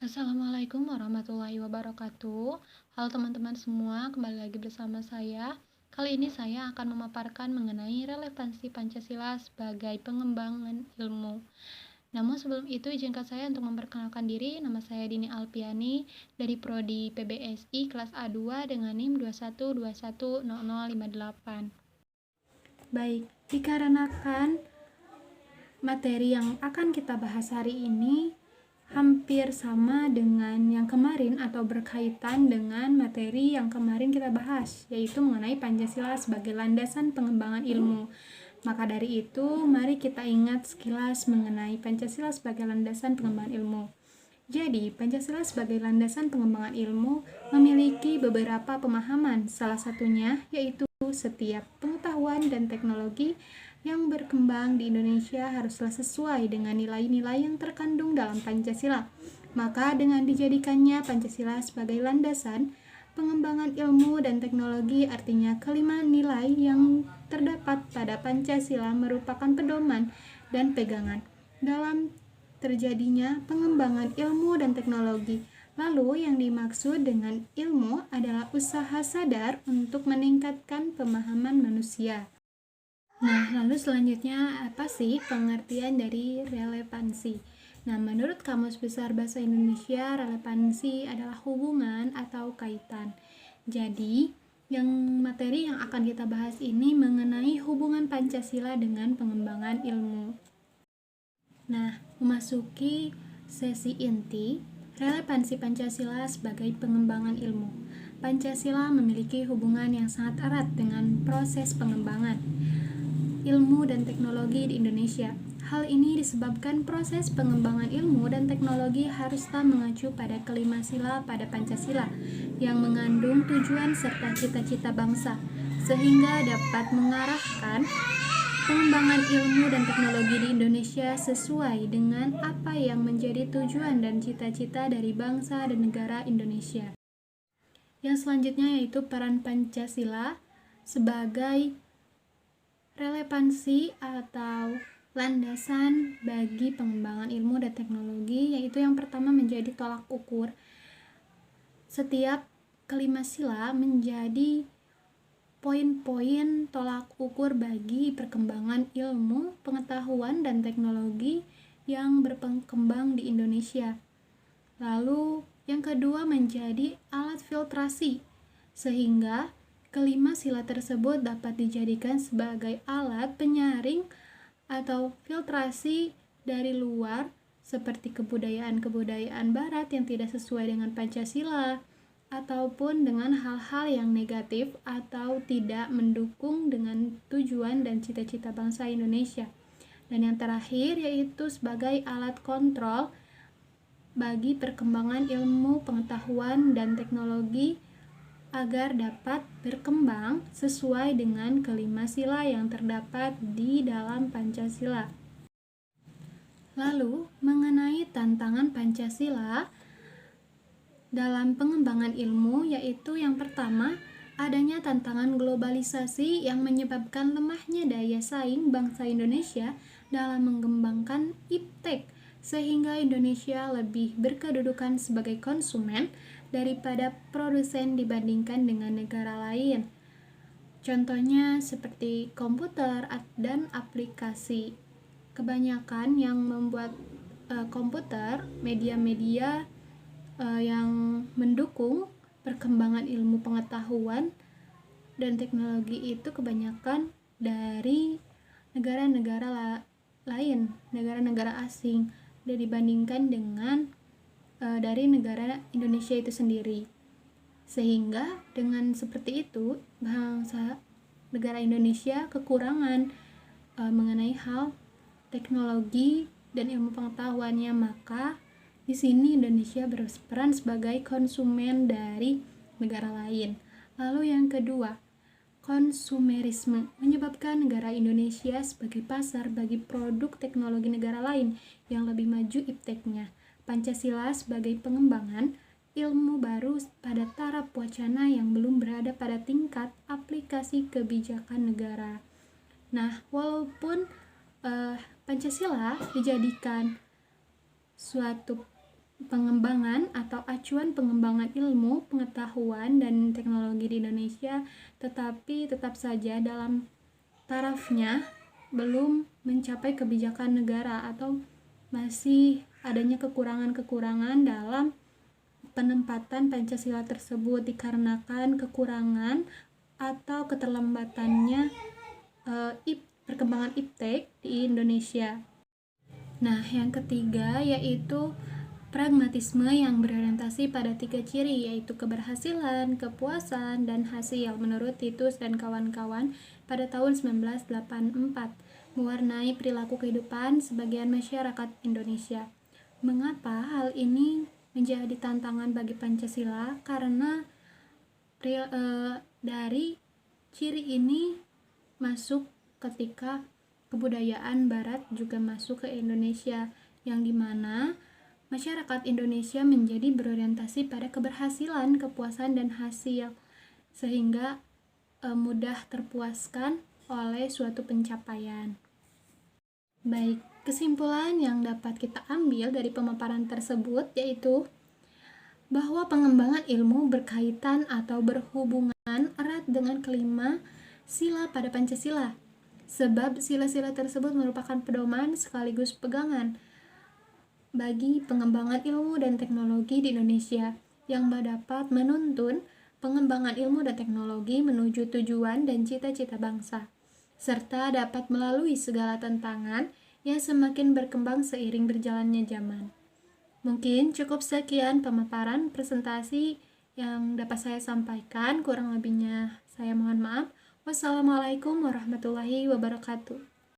Assalamualaikum warahmatullahi wabarakatuh. Halo teman-teman semua, kembali lagi bersama saya. Kali ini saya akan memaparkan mengenai relevansi Pancasila sebagai pengembangan ilmu. Namun sebelum itu izinkan saya untuk memperkenalkan diri. Nama saya Dini Alpiani dari Prodi PBSI kelas A2 dengan NIM 21210058. Baik, dikarenakan materi yang akan kita bahas hari ini hampir sama dengan yang kemarin atau berkaitan dengan materi yang kemarin kita bahas, yaitu mengenai Pancasila sebagai landasan pengembangan ilmu. Maka dari itu, mari kita ingat sekilas mengenai Pancasila sebagai landasan pengembangan ilmu. Jadi, Pancasila sebagai landasan pengembangan ilmu memiliki beberapa pemahaman, salah satunya yaitu setiap pengetahuan dan teknologi yang berkembang di Indonesia haruslah sesuai dengan nilai-nilai yang terkandung dalam Pancasila. Maka dengan dijadikannya Pancasila sebagai landasan pengembangan ilmu dan teknologi, artinya kelima nilai yang terdapat pada Pancasila merupakan pedoman dan pegangan dalam terjadinya pengembangan ilmu dan teknologi. Lalu yang dimaksud dengan ilmu adalah usaha sadar untuk meningkatkan pemahaman manusia. Nah, lalu selanjutnya apa sih pengertian dari relevansi? Nah, menurut Kamus Besar Bahasa Indonesia, relevansi adalah hubungan atau kaitan. Jadi, materi yang akan kita bahas ini mengenai hubungan Pancasila dengan pengembangan ilmu. Nah, memasuki sesi inti, relevansi Pancasila sebagai pengembangan ilmu. Pancasila memiliki hubungan yang sangat erat dengan proses pengembangan ilmu dan teknologi di Indonesia. Hal ini disebabkan proses pengembangan ilmu dan teknologi haruslah mengacu pada kelima sila pada Pancasila yang mengandung tujuan serta cita-cita bangsa, sehingga dapat mengarahkan pengembangan ilmu dan teknologi di Indonesia sesuai dengan apa yang menjadi tujuan dan cita-cita dari bangsa dan negara Indonesia. Yang selanjutnya yaitu peran Pancasila sebagai relevansi atau landasan bagi pengembangan ilmu dan teknologi, yaitu yang pertama menjadi tolak ukur. Setiap kelima sila menjadi poin-poin tolak ukur bagi perkembangan ilmu, pengetahuan, dan teknologi yang berkembang di Indonesia. Lalu yang kedua menjadi alat filtrasi, sehingga kelima sila tersebut dapat dijadikan sebagai alat penyaring atau filtrasi dari luar seperti kebudayaan-kebudayaan barat yang tidak sesuai dengan Pancasila ataupun dengan hal-hal yang negatif atau tidak mendukung dengan tujuan dan cita-cita bangsa Indonesia. Dan yang terakhir yaitu sebagai alat kontrol bagi perkembangan ilmu, pengetahuan, dan teknologi agar dapat berkembang sesuai dengan kelima sila yang terdapat di dalam Pancasila. Lalu, mengenai tantangan Pancasila dalam pengembangan ilmu, yaitu yang pertama, adanya tantangan globalisasi yang menyebabkan lemahnya daya saing bangsa Indonesia dalam mengembangkan iptek, sehingga Indonesia lebih berkedudukan sebagai konsumen daripada produsen dibandingkan dengan negara lain. Contohnya seperti komputer dan aplikasi. Kebanyakan yang membuat komputer, media-media yang mendukung perkembangan ilmu pengetahuan dan teknologi itu kebanyakan dari negara-negara lain, negara-negara asing, dan dibandingkan dengan dari negara Indonesia itu sendiri. Sehingga dengan seperti itu, bangsa negara Indonesia kekurangan mengenai hal teknologi dan ilmu pengetahuannya, maka di sini Indonesia berperan sebagai konsumen dari negara lain. Lalu yang kedua, konsumerisme menyebabkan negara Indonesia sebagai pasar bagi produk teknologi negara lain yang lebih maju ipteknya. Pancasila sebagai pengembangan ilmu baru pada taraf wacana yang belum berada pada tingkat aplikasi kebijakan negara. Nah, walaupun Pancasila dijadikan suatu pengembangan atau acuan pengembangan ilmu, pengetahuan, dan teknologi di Indonesia, tetapi tetap saja dalam tarafnya belum mencapai kebijakan negara atau masih adanya kekurangan-kekurangan dalam penempatan Pancasila tersebut dikarenakan kekurangan atau keterlambatannya perkembangan iptek di Indonesia. Nah, yang ketiga yaitu pragmatisme yang berorientasi pada 3 ciri, yaitu keberhasilan, kepuasan, dan hasil menurut Titus dan kawan-kawan pada tahun 1984 mewarnai perilaku kehidupan sebagian masyarakat Indonesia. Mengapa hal ini menjadi tantangan bagi Pancasila? Karena dari ciri ini masuk ketika kebudayaan Barat juga masuk ke Indonesia, yang dimana masyarakat Indonesia menjadi berorientasi pada keberhasilan, kepuasan, dan hasil, sehingga mudah terpuaskan oleh suatu pencapaian. Baik, kesimpulan yang dapat kita ambil dari pemaparan tersebut yaitu bahwa pengembangan ilmu berkaitan atau berhubungan erat dengan kelima sila pada Pancasila, sebab sila-sila tersebut merupakan pedoman sekaligus pegangan bagi pengembangan ilmu dan teknologi di Indonesia yang dapat menuntun pengembangan ilmu dan teknologi menuju tujuan dan cita-cita bangsa, serta dapat melalui segala tantangan yang semakin berkembang seiring berjalannya zaman. Mungkin cukup sekian pemaparan presentasi yang dapat saya sampaikan, kurang lebihnya saya mohon maaf. Wassalamualaikum warahmatullahi wabarakatuh.